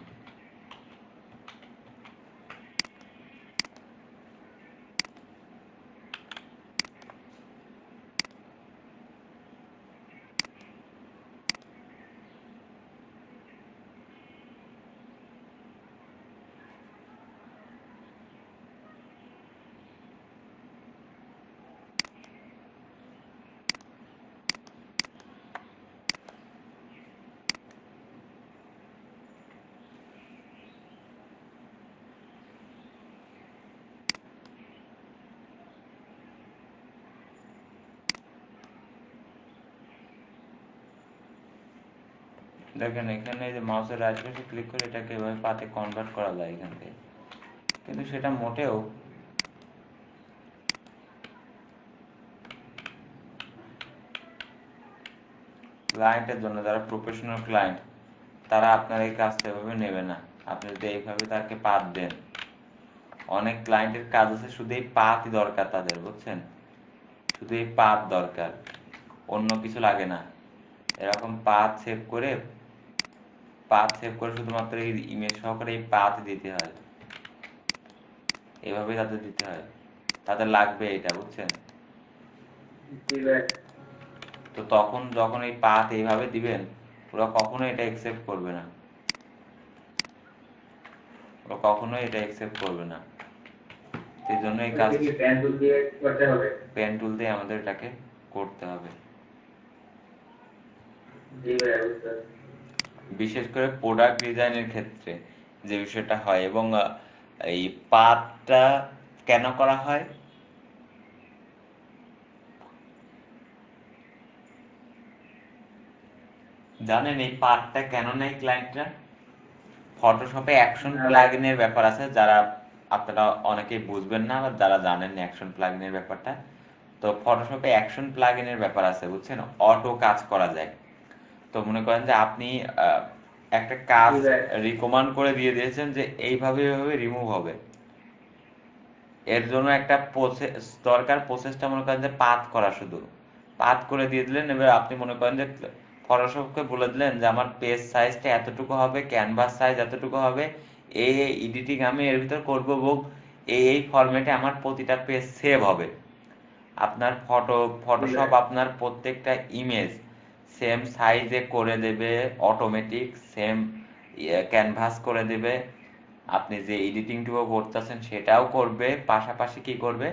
দেখেন এখানে যে মাউসের রাইট পাশে ক্লিক করে এটাকে এভাবে পাথে কনভার্ট করা যায় এখান থেকে, কিন্তু সেটা মোটেও ক্লায়েন্টের জন্য, যারা প্রফেশনাল ক্লায়েন্ট তারা আপনার এই কাজটা এভাবে নেবে না। আপনি যদি এইভাবে তাকে পাথ দেন, অনেক ক্লায়েন্টের কাজ আছে শুধু এই পাথই দরকার তাদের, বুঝছেন? শুধু এই পাথ দরকার, অন্য কিছু লাগে না। এরকম পাথ সেভ করে শুধুমাত্র এই ইমেজ সহকারে এই পাথ দিতে হয়, এভাবে তাদের দিতে হয়, তাদের লাগবে এটা, বুঝছেন? জি ভাই। তো তখন যখন এই পাথ এইভাবে দিবেন, ওরা কখনোই এটা একসেপ্ট করবে না, ওরা কখনোই এটা একসেপ্ট করবে না। সেই জন্য এই কাজ এটা কি পেন টুল দিয়ে করতে হবে? পেন টুল দিয়ে আমাদের এটাকে করতে হবে। জি ভাই, বুঝতে পারছি। বিশেষ করে প্রোডাক্ট ডিজাইনের ক্ষেত্রে যে বিষয়টা হয়, এবং এই পাথটা কেন করা হয়, জানেন? এই পাথটা কেন নেয় ক্লায়েন্টরা? ফটোশপে অ্যাকশন প্লাগইনের ব্যাপার আছে, যারা আপনারা অনেকেই বুঝবেন না, বা যারা জানেন না অ্যাকশন প্লাগইনের ব্যাপারটা। তো ফটোশপে অ্যাকশন প্লাগইনের ব্যাপার আছে, বুঝছেন? অটো কাজ করা যায়। তো মনে করেন যে আপনি একটা কাজ রিকমান্ড করে দিয়ে দিয়েছেন যে এইভাবে এইভাবে রিমুভ হবে, এর জন্য একটা প্রসেস দরকার। প্রসেসটা মনে করেন যে পাথ করা, শুধু পাথ করে দিয়ে দিলেন। এবার আপনি মনে করেন যে ফটোশপকে বলে দিলেন যে আমার পেজ সাইজটা এতটুকু হবে, ক্যানভাস সাইজ এতটুকু হবে, এই এডিটিং আমি এর ভিতর করবো, এবং এই ফরম্যাটে আমার প্রতিটা পেজ সেভ হবে। আপনার ফটোশপ আপনার প্রত্যেকটা ইমেজ সেম সাইজে করে দেবে, অটোমেটিক সেম ক্যানভাস করে দেবে। আপনি যে এডিটিংটুকু করতেছেন সেটাও করবে, পাশাপাশি কি করবে,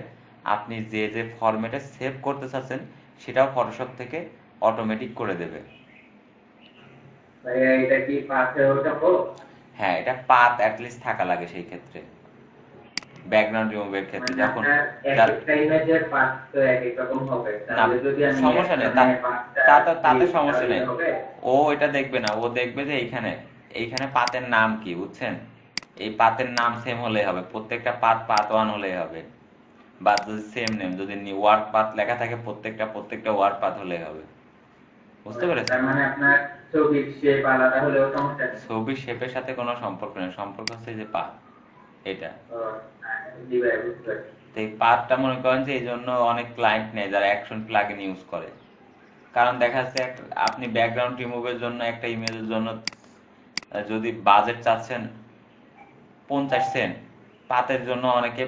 আপনি যে যে ফরম্যাটে সেভ করতে চাচ্ছেন সেটাও ফটোশপ থেকে অটোমেটিক করে দেবে। ভাইয়া এটা কি পাথেও সম্ভব? হ্যাঁ, এটা পাথ অ্যাটলিস্ট থাকা লাগে সেই ক্ষেত্রে, ব্যাকগ্রাউন্ড রিমুভের ক্ষেত্রে। মানে যখন আপনার এক একটা ইমেজের পাথ তো এক এক রকম হবে, না, তাহলে যদি আমি সমস্যা নেই, একসাথে পাঁচটা তাতে দিই সমস্যা তাহলে নেই। হবে? ও এটা দেখবে না, ও দেখবে যে এইখানে এইখানে পাতের নাম কি, বুঝছেন? এই পাতের নাম সেম হলেই হবে, প্রত্যেকটা পাত 1 হলেই হবে। বা যদি সেম নেম, যদি ওয়ার্ড পাথ লেখা থাকে, প্রত্যেকটা ওয়ার্ড পাথ হলেই হবে। বুঝতে পেরেছেন? তার মানে আপনার ছবির শেপ আলাদা হলেও সমস্যা নেই? ছবির শেপের সাথে কোনো সম্পর্ক নেই, সম্পর্ক হচ্ছে যে পাথ, এটা। ও, জি ভাই, বুঝতে পারছি। তো এই পাথটা মনে করেন যে এই জন্য অনেক ক্লায়েন্ট নেয় যারা অ্যাকশন প্লাগইন ইউজ করে। কারণ দেখা যাচ্ছে আপনি ব্যাকগ্রাউন্ড রিমুভের জন্য একটা ইমেজের জন্য যদি বাজেট চাচ্ছেন 50 সেন্ট, পাতের জন্য অনেকে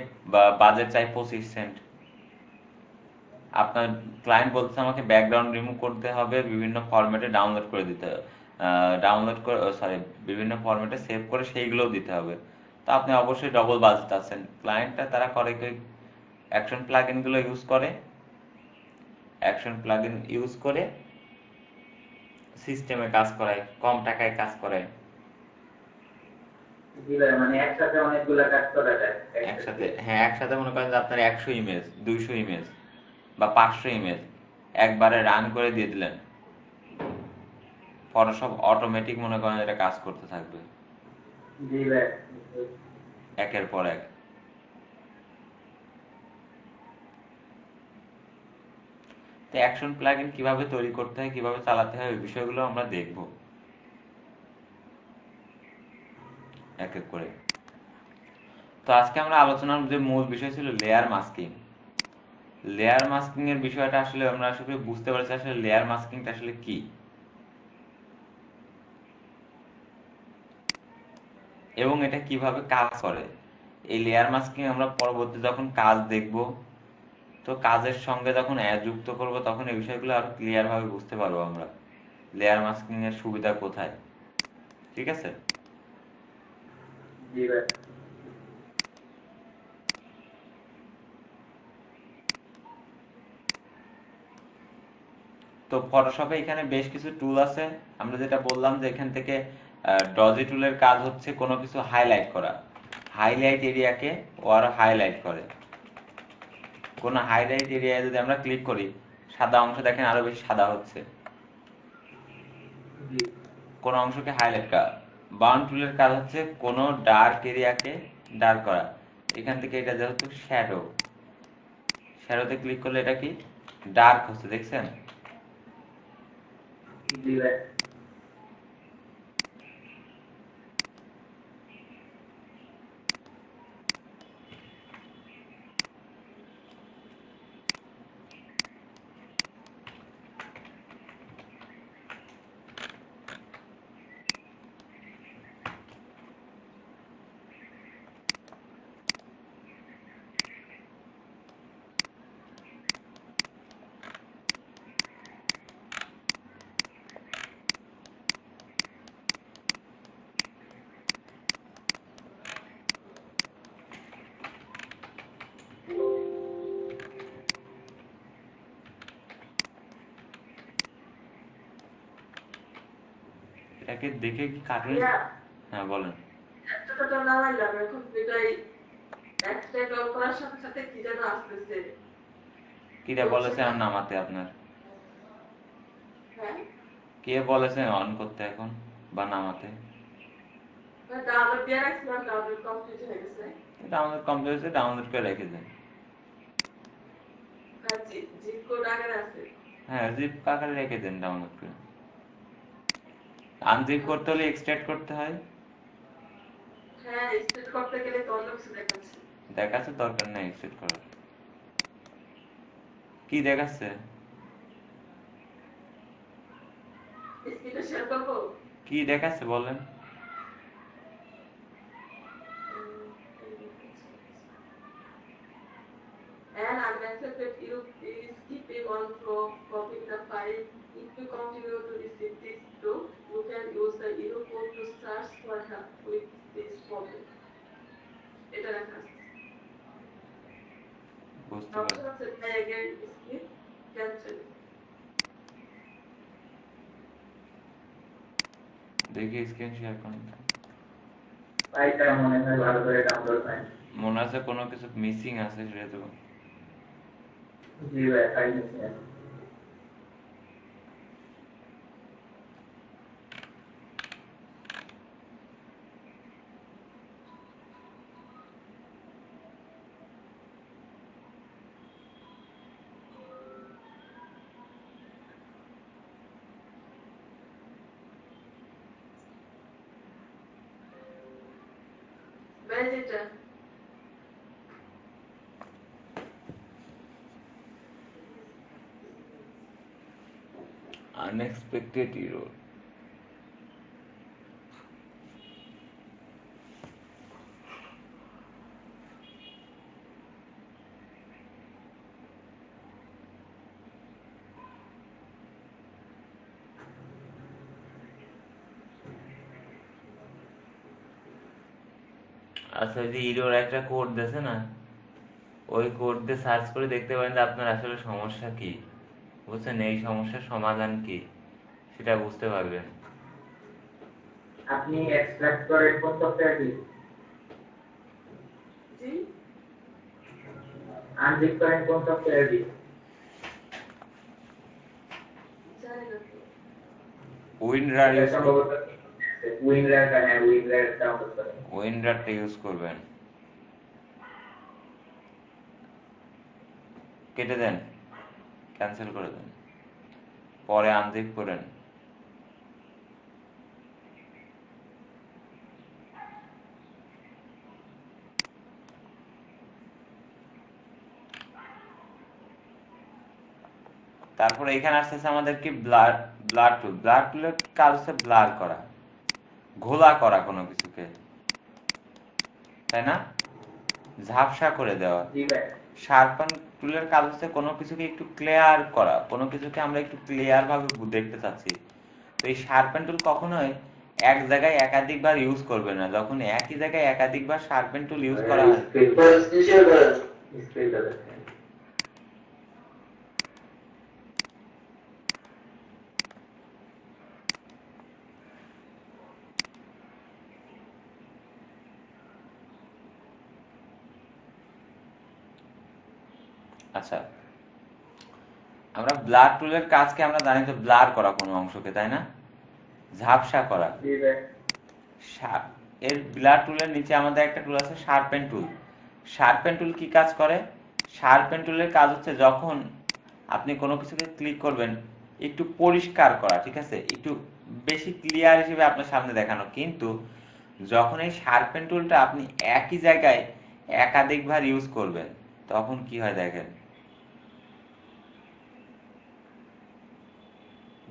বাজেট চাই 25 সেন্ট। আপনার ক্লায়েন্ট বলছে আমাকে ব্যাকগ্রাউন্ড রিমুভ করতে হবে, বিভিন্ন ফরম্যাটে ডাউনলোড করে দিতে হবে, বিভিন্ন ফরম্যাটে সেভ করে সেইগুলোও দিতে হবে। তো আপনি অবশ্যই ডবল বাজেট আছেন। ক্লায়েন্টরা তারা করে কি, অ্যাকশন প্লাগইন গুলো ইউজ করে, অ্যাকশন প্লাগইন ইউজ করে সিস্টেমে কাজ করায়, কম টাকায় কাজ করায়। জি ভাই, মানে একসাথে অনেকগুলা কাজ করা যায় একসাথে, হ্যাঁ, একসাথে মনে করেন যে আপনার 100 ইমেজ, 200 ইমেজ বা 500 ইমেজ একবারে রান করে দিয়ে দিলেন, ফটোশপ অটোমেটিক মনে করেন এটা কাজ করতে থাকবে জি ভাই। একের পর এক। তো অ্যাকশন প্লাগইন কিভাবে তৈরি করতে হয়, কিভাবে চালাতে হয়, ওই বিষয়গুলো আমরা দেখব এক এক করে। তো আজকে আমরা আলোচনার যে মূল বিষয় ছিল লেয়ার মাস্কিং। লেয়ার মাস্কিং এর বিষয়টা আসলে আমরা আসলে বুঝতে পারছি আসলে লেয়ার মাস্কিংটা আসলে কি, এবং এটা কিভাবে কাজ করে। এই লেয়ার মাস্কিং আমরা পরবর্তী যখন কাজ দেখব, তো কাজের সঙ্গে যখন যুক্ত করব, তখন এই বিষয়গুলো আরো ক্লিয়ার ভাবে বুঝতে পারবো আমরা, লেয়ার মাস্কিং এর সুবিধা কোথায়। ঠিক আছে? জি ভাই। তো ফটোশপে এখানে বেশ কিছু টুল আছে। আমরা যেটা বললাম যে এখান থেকে ডজি টুলের কাজ হচ্ছে কোনো কিছু হাইলাইট করা, হাইলাইট এরিয়াকে ও আরো হাইলাইট করে। কোনো হাইলাইট এরিয়ায় যদি আমরা ক্লিক করি, সাদা অংশ দেখেন আরো বেশি সাদা হচ্ছে। জি। কোন অংশকে হাইলাইট করা। বার্ন টুলের কাজ হচ্ছে কোন ডার্ক এরিয়াকে ডার্ক করা। এখান থেকে এটা যেহেতু শ্যাডো, শ্যাডোতে ক্লিক করলে এটা কি ডার্ক হচ্ছে, দেখছেন? জি ভাই। এটাকে দেখে কি কার্টুন? ইয়া হ্যাঁ বলেন। এতটা নামাইলাম এখন এটাই একটা কল করার সাথে সাথে কি যেন আসতেছে। কিরা বলেছে আমার নামাতে আপনার? হ্যাঁ কে বলেছে অন করতে এখন বা নামাতে? ডাউনলোড দিয়ে রাখছিলাম, ডাউনলোড কমপ্লিট হয়ে গেছে। ডাউনলোড কমপ্লিট হয়েছে, ডাউনলোড করে রেখে দেন। আর জিপ কোড আগে আছে। হ্যাঁ জিপ আকারে রেখে দেন ডাউনলোড করে। আনজিপ করতে হলে এক্সট্রাক্ট করতে হয়। হ্যাঁ স্টেট করতে গেলে তো অন্য কিছু দেখাচ্ছে। দেখাচ্ছে, দরকার নেই এক্সট্রাক্ট করার। কি দেখাচ্ছে? স্ক্রিনটা শেয়ার করবো। কি দেখাচ্ছে বলেন? And unaccepted you is keeping on from copying the file. If you continue to receive this too, you can use the error code to search for help with this problem. এটা লেখা আছে। বুঝতে option পারছি। আছে try again, skip, cancel. দেখি screen share করুন। ফাইলটা মনে হয় ভালো করে ডাউনলোড হয়। মনে আছে কোনো কিছু মিসিং আছে সেটা তো। জি ভাই, ফাইল নিচ্ছে। Where is it? Unexpected error. আচ্ছা যে এরর একটা কোড দিয়েছে না, ওই কোড দিয়ে সার্চ করে দেখতে পারেন যে আপনার আসলে সমস্যা কি, বুঝছেন? এই সমস্যার সমাধান কি সেটা বুঝতে পারবেন। আপনি এক্সট্রাক্ট করেন কোন সফটওয়্যারটি? জি আনজিপ করেন কোন সফটওয়্যারটি? জানি না তো। উইনরার এটা ইউজ সম্ভবত উইনরারটা, হ্যাঁ উইনরার ডাউনলোড করেন। উইনরারটা ইউজ করবেন। কেটে দেন, ক্যান্সেল করে দেন, পরে আনজিপ করেন। তারপরে এখানে আসতেছে আমাদের কি ব্লার, ব্লার টুল। ব্লার টুলের কাজ হচ্ছে ব্লার করা, ঘোলা করা কোনো কিছুকে, তাই না? ঝাপসা করে দেওয়া। জি ভাই। শার্পন টুলের কাজ হচ্ছে কোনো কিছুকে একটু ক্লিয়ার করা, কোনো কিছুকে আমরা একটু ক্লিয়ার ভাবে দেখতে চাচ্ছি। তো এই শার্পেন টুল কখনোই এক জায়গায় একাধিকবার ইউজ করবে না। যখন একই জায়গায় একাধিকবার শার্পেন টুল ইউজ করা হয়, আচ্ছা আমরা ব্লার টুলের কাজকে আমরা জানি তো ব্লার করা কোনো অংশকে, তাই না? ঝাপসা করা। জি ভাই। এর ব্লার টুলের নিচে আমাদের একটা টুল আছে শার্পেন টুল। শার্পেন টুল কি কাজ করে? শার্পেন টুলের কাজ হচ্ছে যখন আপনি কোনো কিছুকে ক্লিক করবেন, একটু পরিষ্কার করা, ঠিক আছে, একটু বেশি ক্লিয়ার হিসেবে আপনার সামনে দেখানো। কিন্তু যখন এই শার্পেন টুলটা আপনি একই জায়গায় একাধিকবার ইউজ করবেন, তখন কি হয় দেখেন,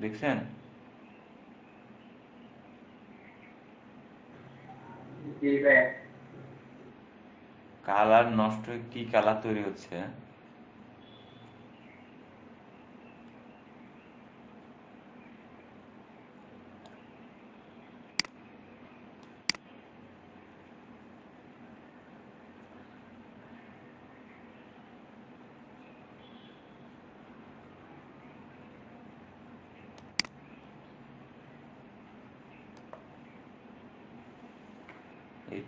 দেখছেন? জি ভাই। কালার নষ্ট হয়ে কি কালার তৈরি হচ্ছে।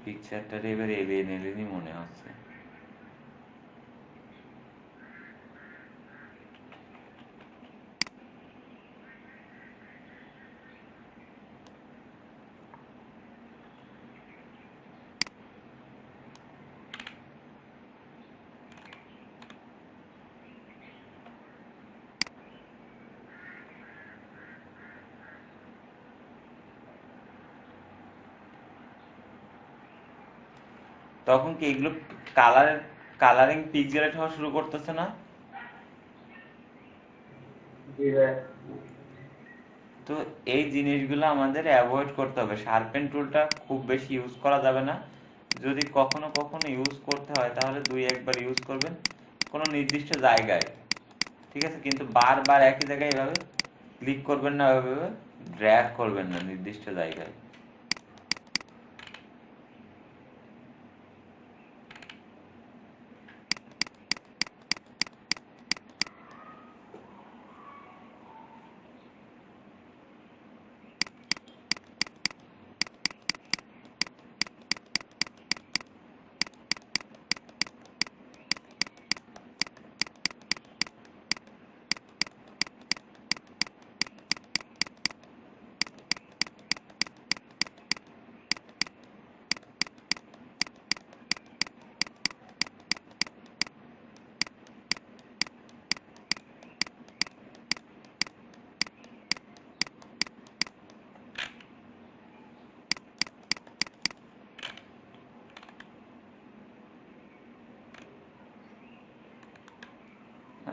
পিকচারটার এবার এলিয়েন এলিয়েনই মনে হচ্ছে। তখন কি এগুলো কালারিং পিক্সেলেট হওয়া শুরু করতেছে না? জি ভাই। তো এই জিনিসগুলো আমাদের অ্যাভয়েড করতে হবে। শার্পেন টুলটা খুব বেশি ইউজ করা যাবে না। যদি কখনো কখনো ইউজ করতে হয় তাহলে 2-1 বার ইউজ করবেন কোনো নির্দিষ্ট জায়গায়, ঠিক আছে? কিন্তু বারবার একই জায়গায় এভাবে ক্লিক করবেন না, এভাবে ড্র্যাগ করবেন না নির্দিষ্ট জায়গায়।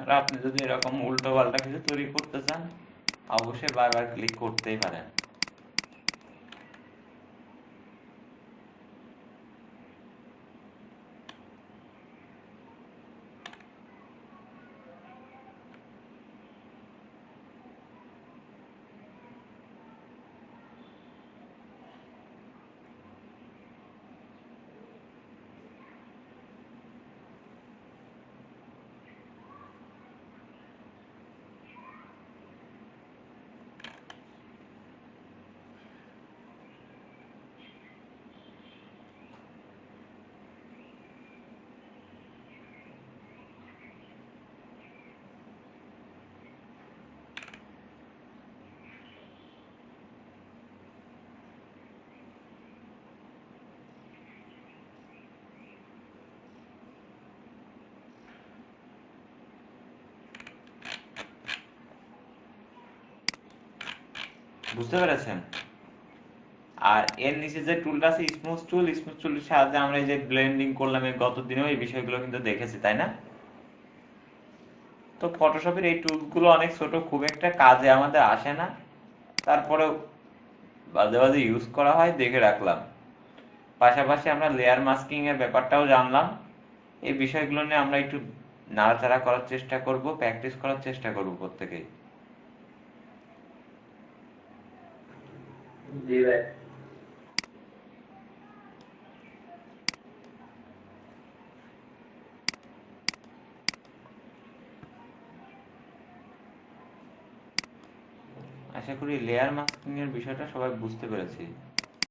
আর আপনি যদি এরকম উল্টো পাল্টা কিছু তৈরি করতে চান অবশ্যই বারবার ক্লিক করতেই পারেন। বুঝতে পেরেছেন? আর এর নিচে যে টুলটা আছে স্মুথ টুলের সাহায্যে আমরা এই যে ব্লেন্ডিং করলাম, এই গত দিনেও এই বিষয়গুলো কিন্তু দেখেছি, তাই না? তো ফটোশপের এই টুলগুলো অনেক ছোট, খুব একটা কাজে আমাদের আসে না, তারপরেও মাঝে মাঝে ইউজ করা হয়, দেখে রাখলাম। পাশাপাশি আমরা লেয়ার মাস্কিং এর ব্যাপারটাও জানলাম। এই বিষয়গুলো নিয়ে আমরা একটু নাড়াচাড়া করার চেষ্টা করব, প্র্যাকটিস করার চেষ্টা করব প্রত্যেকেই। জি ভাই। আশা করি লেয়ার মাস্কিং এর বিষয়টা সবাই বুঝতে পেরেছি।